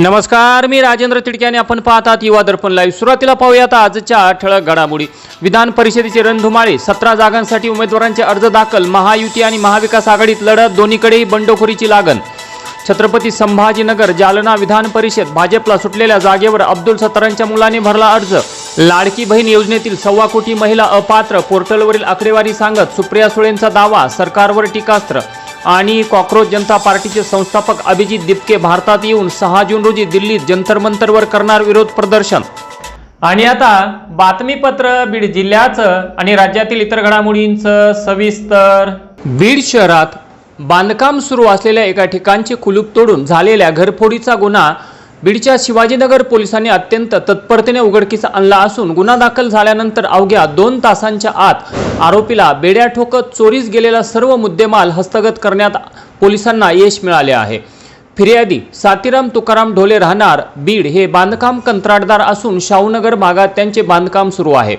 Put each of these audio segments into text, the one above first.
नमस्कार, मी राजेंद्र तिडके आणि आपण पाहतात युवा दर्पण लाईव्ह। सुरुवातीला पाहूयात आजच्या ठळक घडामोडी। विधान परिषदेची रणधुमाळी, 17 जागांसाठी उमेदवारांचे अर्ज दाखल। महायुती आणि महाविकास आघाडीत लढत, दोन्हीकडेही बंडखोरीची लागण। छत्रपती संभाजीनगर जालना विधान परिषद, भाजपला सुटलेल्या जागेवर अब्दुल सत्तारांच्या मुलाने भरला अर्ज। लाडकी बहीण योजनेतील 1.25 कोटी महिला अपात्र, पोर्टलवरील आकडेवारी सांगत सुप्रिया सुळेंचा दावा, सरकारवर टीकास्त्र। आणि कॉकरोच जनता पार्टीचे संस्थापक अभिजित दिपके भारतात येऊन 6 जून रोजी दिल्लीत जंतर मंतरवर करणार विरोध प्रदर्शन। आणि आता बातमीपत्र बीड जिल्ह्याचं आणि राज्यातील इतर घडामोडींचं सविस्तर। बीड शहरात बांधकाम सुरू असलेल्या एका ठिकाणचे कुलूप तोडून झालेल्या घरफोडीचा गुन्हा बीडच्या शिवाजीनगर पोलिसांनी अत्यंत तत्परतेने उघडकीस आणला असून गुन्हा दाखल झाल्यानंतर अवघ्या 2 तासांच्या आत आरोपीला बेड्या ठोकत चोरीस गेलेला सर्व मुद्देमाल हस्तगत करण्यात पोलिसांना यश मिळाले आहे। फिर्यादी सातीराम तुकाराम ढोले राहणार बीड हे बांधकाम कंत्राटदार असून शाहूनगर भागात त्यांचे बांधकाम सुरू आहे।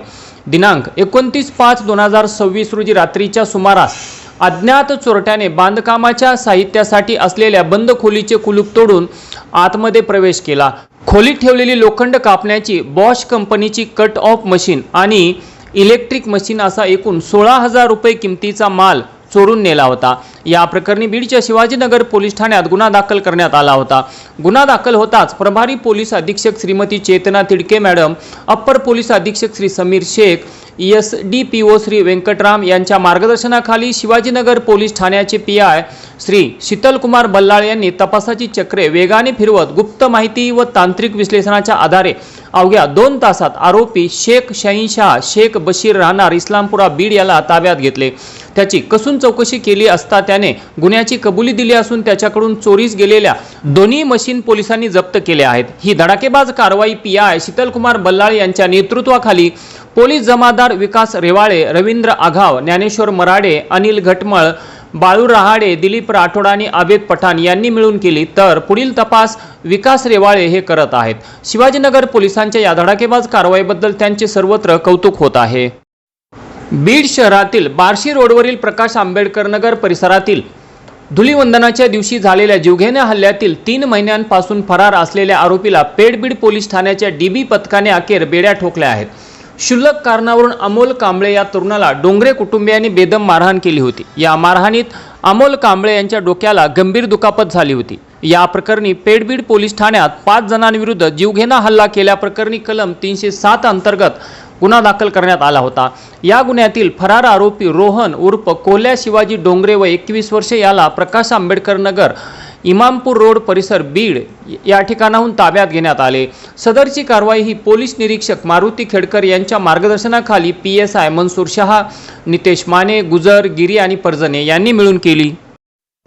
दिनांक 29/5/2026 रोजी रात्रीच्या सुमारास अज्ञात चोरट्याने बांधकामाच्या साहित्यासाठी असलेल्या बंद खोलीचे कुलूप तोडून आतमध्ये प्रवेश केला। खोलीत ठेवलेली लोखंड कापण्याची बॉश कंपनीची कट ऑफ मशीन आणि इलेक्ट्रिक मशीन असा एकूण 16,000 रुपये किमतीचा माल चोरून नेला होता। या प्रकरणी बीडच्या शिवाजीनगर पोलीस ठाण्यात गुन्हा दाखल करण्यात आला होता। गुन्हा दाखल होताच प्रभारी पोलीस अधीक्षक श्रीमती चेतना तिडके मॅडम, अप्पर पोलीस अधीक्षक श्री समीर शेख, SDPO श्री वेंकटराम यांच्या मार्गदर्शनाखाली शिवाजीनगर पोलीस ठाण्याचे PI श्री शीतलकुमार बल्लाळ यांनी तपासाची चक्रे वेगाने फिरवत गुप्त माहिती व तांत्रिक विश्लेषणाच्या आधारे अवघ्या 2 तासात आरोपी शेख शहीनशाह शेख बशीर राहणार इस्लामपुरा बीड याला ताब्यात घेतले। त्याची कसून चौकशी केली असता त्याने गुन्ह्याची कबुली दिली असून त्याच्याकडून चोरीस गेलेल्या दोन्ही मशीन पोलिसांनी जप्त केल्या आहेत। ही धडाकेबाज कारवाई PI शीतलकुमार बल्लाळ यांच्या नेतृत्वाखाली पोलीस जमादार विकास रेवाळे, रवींद्र आघाव, ज्ञानेश्वर मराडे, अनिल घटमळ, बाळू रहाडे, दिलीप राठोड आणि आबेद पठाण यांनी मिळून केली, तर पुढील तपास विकास रेवाळे हे करत आहेत। शिवाजीनगर पोलिसांच्या या धडाकेबाज कारवाईबद्दल त्यांचे सर्वत्र कौतुक होत आहे। बीड शहरातील बार्शी रोडवरील प्रकाश आंबेडकर नगर परिसरातील धुलीवंदनाच्या दिवशी झालेल्या जीवघेण्या हल्ल्यातील 3 महिन्यांपासून फरार असलेल्या आरोपीला पेडबीड पोलीस ठाण्याच्या DB पथकाने अखेर बेड्या ठोकल्या आहेत। क्षुल्लक कारणावरून अमोल कांबळे या तरुणाला डोंगरे कुटुंबियांनी बेदम मारहाण केली होती। या मारहाणीत अमोल कांबळे यांच्या डोक्याला गंभीर दुखापत झाली होती। या प्रकरणी पेडबीड पोलीस ठाण्यात 5 जणांविरुद्ध जीवघेणा हल्ला केल्याप्रकरणी कलम 307 अंतर्गत गुन्हा दाखल करण्यात आला होता। या गुन्ह्यातील फरार आरोपी रोहन उर्फ कोल्हा शिवाजी डोंगरे व 21 वर्षे याला प्रकाश आंबेडकर नगर, इमामपूर रोड परिसर बीड या ठिकाणाहून ताब्यात घेण्यात आले। सदरची कारवाई ही पोलीस निरीक्षक मारुती खेडकर यांच्या मार्गदर्शनाखाली PSI मनसूर शहा, नितेश माने, गुजर, गिरी आणि परजने यांनी मिळून केली।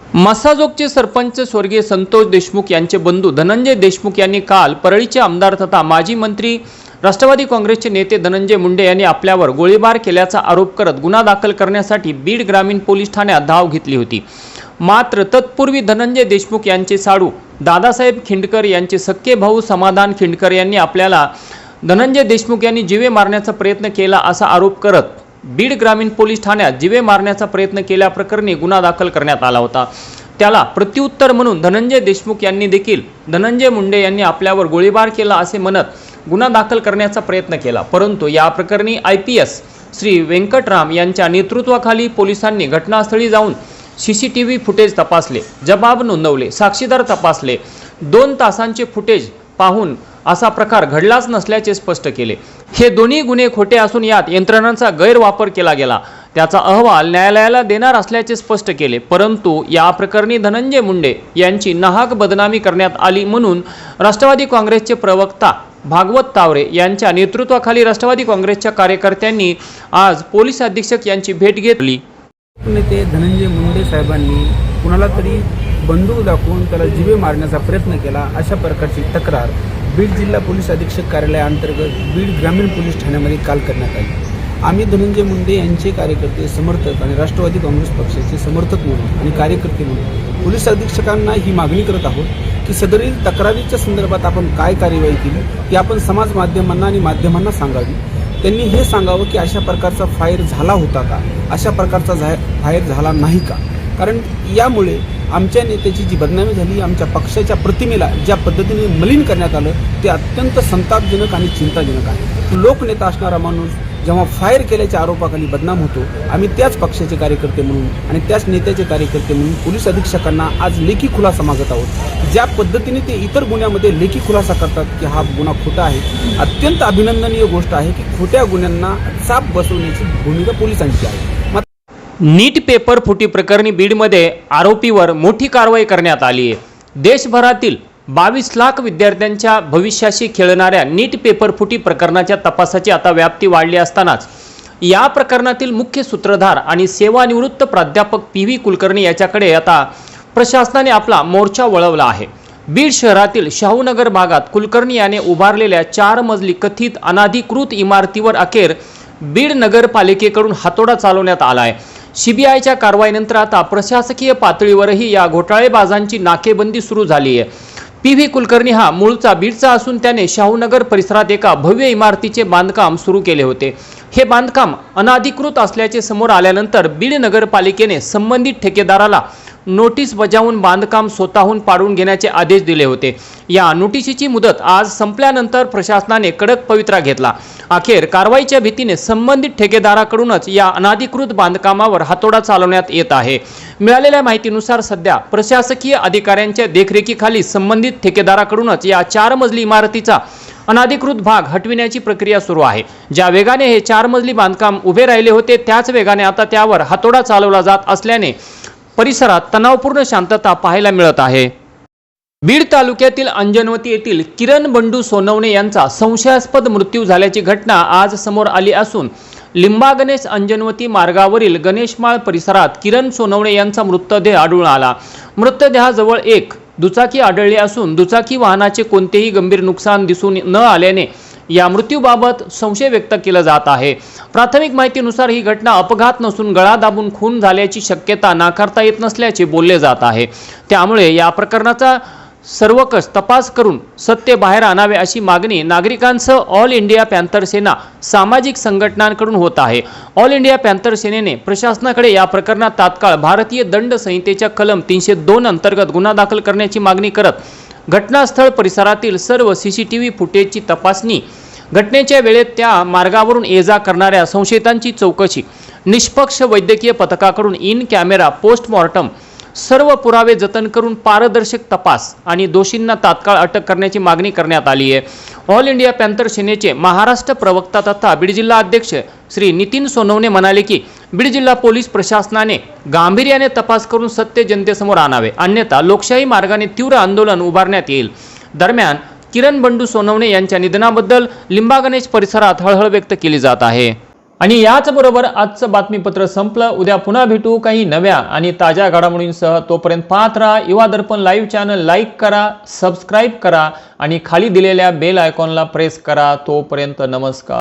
मसाजोगचे सरपंच स्वर्गीय संतोष देशमुख यांचे बंधू धनंजय देशमुख यांनी काल परळीचे आमदार तथा माजी मंत्री राष्ट्रवादी काँग्रेसचे नेते धनंजय मुंडे यांनी आपल्यावर गोळीबार केल्याचा आरोप करत गुन्हा दाखल करण्यासाठी बीड ग्रामीण पोलीस ठाण्यात धाव घेतली होती। मात्र तत्पूर्वी धनंजय देशमुख यांचे साडू दादासाहेब खिंडकर यांचे सख्खे भाऊ समाधान खिंडकर यांनी आपल्याला धनंजय देशमुख यांनी जीवे मारण्याचा प्रयत्न केला असा आरोप करत बीड ग्रामीण पोलीस ठाण्यात जीवे मारण्याचा प्रयत्न केल्याप्रकरणी गुन्हा दाखल करण्यात आला होता। त्याला प्रत्युत्तर म्हणून धनंजय देशमुख यांनी देखील धनंजय मुंडे यांनी आपल्यावर गोळीबार केला असे म्हणत गुन्हा दाखल करण्याचा प्रयत्न केला, परंतु या प्रकरणी IPS श्री वेंकटराम यांच्या नेतृत्वाखाली पोलिसांनी घटनास्थळी जाऊन CCTV फुटेज तपासले, जबाब नोंदवले, साक्षीदार तपासले। 2 तासांचे फुटेज पाहून असा प्रकार घडलाच नसल्याचे स्पष्ट केले। हे दोन्ही गुन्हे खोटे असून यात यंत्रणांचा गैरवापर केला गेला, त्याचा अहवाल न्यायालयाला देणार असल्याचे स्पष्ट केले। परंतु या प्रकरणी धनंजय मुंडे यांची नाहक बदनामी करण्यात आली म्हणून राष्ट्रवादी काँग्रेसचे प्रवक्ता भागवत तावरे यांच्या नेतृत्वाखाली राष्ट्रवादी काँग्रेसच्या कार्यकर्त्यांनी आज पोलीस अधीक्षक यांची भेट घेतली। नेते धनंजय मुंडे साहेबांनी कुणाला तरी बंदूक दाखवून त्याला जीवे मारण्याचा प्रयत्न केला अशा प्रकारची तक्रार बीड जिल्हा पोलीस अधीक्षक कार्यालयाअंतर्गत बीड ग्रामीण पोलीस ठाण्यामध्ये काल करण्यात आली। आम्ही धनंजय मुंडे यांचे कार्यकर्ते, समर्थक आणि राष्ट्रवादी काँग्रेस पक्षाचे समर्थक म्हणून आणि कार्यकर्ते म्हणून पोलीस अधीक्षकांना ही मागणी करत आहोत की सदरील तक्रारीच्या संदर्भात आपण काय कार्यवाही केली ती आपण समाज माध्यमांना आणि माध्यमांना सांगावी। त्यांनी हे सांगावं की अशा प्रकारचा फायर झाला होता का, अशा प्रकारचा फायर झाला नाही का, कारण यामुळे आमच्या नेत्याची जी बदनामी झाली, आमच्या पक्षाच्या प्रतिमेला ज्या पद्धतीने मलिन करण्यात आलं, ते अत्यंत संतापजनक आणि चिंताजनक आहे. लोकनेता असणारा माणूस जेव्हा फायर केल्याच्या आरोपाखाली बदनाम होतो, आम्ही त्याच पक्षाचे कार्यकर्ते म्हणून आणि त्याच नेत्याचे कार्यकर्ते म्हणून पोलीस अधीक्षकांना आज लेखी खुलासा मागत आहोत. ज्या पद्धतीने ते इतर गुन्ह्यामध्ये लेखी खुलासा करतात की हा गुन्हा खोटा आहे, अत्यंत अभिनंदनीय गोष्ट आहे की खोट्या गुन्ह्यांना चाप बसवण्याची भूमिका पोलिसांची आहे. नीट पेपर फुटी प्रकरणी बीडमध्ये आरोपीवर मोठी कारवाई करण्यात आली आहे. देशभरातील 22 लाख विद्यार्थ्यांच्या भविष्याशी खेळणाऱ्या नीट पेपर फुटी प्रकरणाच्या तपासाची आता व्याप्ती वाढली असतानाच या प्रकरणातील मुख्य सूत्रधार आणि सेवानिवृत्त प्राध्यापक PV कुलकर्णी याच्याकडे आता प्रशासनाने आपला मोर्चा वळवला आहे. बीड शहरातील शाहूनगर भागात कुलकर्णी याने उभारलेल्या 4 मजली कथित अनाधिकृत इमारतीवर अखेर बीड नगरपालिकेकडून हातोडा चालवण्यात आला आहे. CBIच्या कारवाईनंतर आता प्रशासकीय पातळीवरही या घोटाळेबाजांची नाकेबंदी सुरू झाली आहे. PV कुलकर्णी हा मूळचा बीडचा असून त्याने शाहूनगर परिसरात एका भव्य इमारतीचे बांधकाम सुरू केले होते. हे बांधकाम अनाधिकृत असल्याचे समोर आल्यानंतर बीड नगरपालिकेने संबंधित ठेकेदाराला नोटीस बजावून बांधकाम स्वतःहून पाडून घेण्याचे आदेश दिले होते. या नोटीसीची मुदत आज संपल्यानंतर प्रशासनाने कडक पवित्रा घेतला. अखेर कारवाईच्या भीतीने संबंधित ठेकेदाराकडूनच या अनाधिकृत बांधकामावर हातोडा चालवण्यात येत आहे. मिळालेल्या माहितीनुसार सध्या प्रशासकीय अधिकाऱ्यांच्या देखरेखीखाली संबंधित ठेकेदाराकडूनच या 4 मजली इमारतीचा अनाधिकृत भाग हटविण्याची प्रक्रिया सुरू आहे. ज्या वेगाने हे 4 मजली बांधकाम उभे राहिले होते, त्याच वेगाने आता त्यावर हातोडा चालवला जात असल्याने परिसरात तणावपूर्ण शांतता पाहायला मिळत आहे. बीड तालुक्यातील अंजनवती येथील किरण बंडू सोनवणे यांचा संशयास्पद मृत्यू झाल्याची घटना आज समोर आली असून लिंबा गणेश अंजनवती मार्गावरील गणेशमाळ परिसरात किरण सोनवणे यांचा मृतदेह आढळून आला. मृतदेहाजवळ एक दुचाकी आढळली असून दुचाकी वाहनाचे कोणतेही गंभीर नुकसान दिसून न आल्याने या मृत्यूबाबत संशय व्यक्त केला जात आहे. प्राथमिक माहितीनुसार ही घटना अपघात नसून गळा दाबून खून झाल्याची शक्यता नाकारता येत नसल्याचे बोलले जात आहे. त्यामुळे या प्रकरणाचा सर्वकष तपास करून सत्य बाहेर आणावे अशी मागणी नागरिकांसह ऑल इंडिया पॅन्थर सेना सामाजिक संघटनांकडून होत आहे. ऑल इंडिया पॅन्थर सेनेने प्रशासनाकडे या प्रकरणात तात्काळ भारतीय दंड संहितेच्या कलम 302 अंतर्गत गुन्हा दाखल करण्याची मागणी करत घटनास्थळ परिसरातील सर्व CCTV फुटेजची तपासणी, घटनेच्या वेळेत त्या मार्गावरून ये-जा करणाऱ्या संशयितांची चौकशी, निष्पक्ष वैद्यकीय पथकाकडून इन कॅमेरा पोस्टमॉर्टम सर्व पुरावे जतन करून पारदर्शक तपास आणि दोषींना तात्काळ अटक करण्याची मागणी करण्यात आली आहे. ऑल इंडिया पॅन्थर सेनेचे महाराष्ट्र प्रवक्ता तथा बीड जिल्हा अध्यक्ष श्री नितीन सोनवणे म्हणाले की बीड जिल्हा पोलीस प्रशासनाने गांभीर्याने तपास करून सत्य जनतेसमोर आणावे, अन्यथा लोकशाही मार्गाने तीव्र आंदोलन उभारण्यात येईल. दरम्यान किरण बंडू सोनवणे यांच्या निधनाबद्दल लिंबा गणेश परिसरात हळहळ व्यक्त केली जात आहे. आणि याच बरोबर आजचं बातमीपत्र संपलं. उद्या पुन्हा भेटू काही नव्या आणि ताज्या घडामोडींसह. तोपर्यंत पाहत राहा युवा दर्पण लाईव्ह चॅनल. लाईक करा, सबस्क्राईब करा आणि खाली दिलेल्या बेल आयकॉनला प्रेस करा. तोपर्यंत नमस्कार.